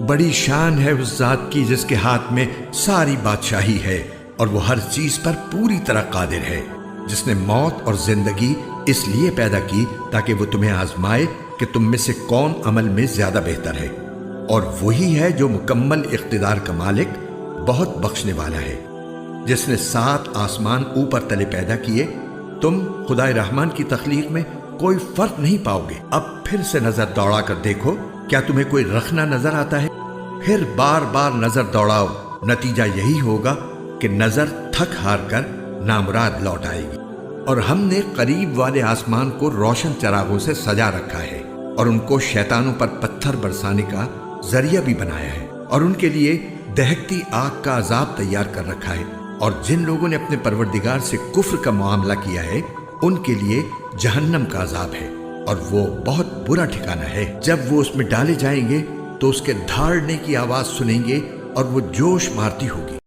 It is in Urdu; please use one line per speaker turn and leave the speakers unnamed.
بڑی شان ہے اس ذات کی جس کے ہاتھ میں ساری بادشاہی ہے اور وہ ہر چیز پر پوری طرح قادر ہے، جس نے موت اور زندگی اس لیے پیدا کی تاکہ وہ تمہیں آزمائے کہ تم میں سے کون عمل میں زیادہ بہتر ہے، اور وہی ہے جو مکمل اقتدار کا مالک، بہت بخشنے والا ہے، جس نے 7 آسمان اوپر تلے پیدا کیے۔ تم خدائے رحمان کی تخلیق میں کوئی فرق نہیں پاؤ گے۔ اب پھر سے نظر دوڑا کر دیکھو، کیا تمہیں کوئی رخنا نظر آتا ہے؟ پھر بار بار نظر دوڑاؤ، نتیجہ یہی ہوگا کہ نظر تھک ہار کر نامراد لوٹ آئے گی۔ اور ہم نے قریب والے آسمان کو روشن چراغوں سے سجا رکھا ہے اور ان کو شیطانوں پر پتھر برسانے کا ذریعہ بھی بنایا ہے، اور ان کے لیے دہکتی آگ کا عذاب تیار کر رکھا ہے، اور جن لوگوں نے اپنے پروردگار سے کفر کا معاملہ کیا ہے ان کے لیے جہنم کا عذاب ہے، اور وہ بہت برا ٹھکانہ ہے۔ جب وہ اس میں ڈالے جائیں گے تو اس کے دھاڑنے کی آواز سنیں گے اور وہ جوش مارتی ہوگی۔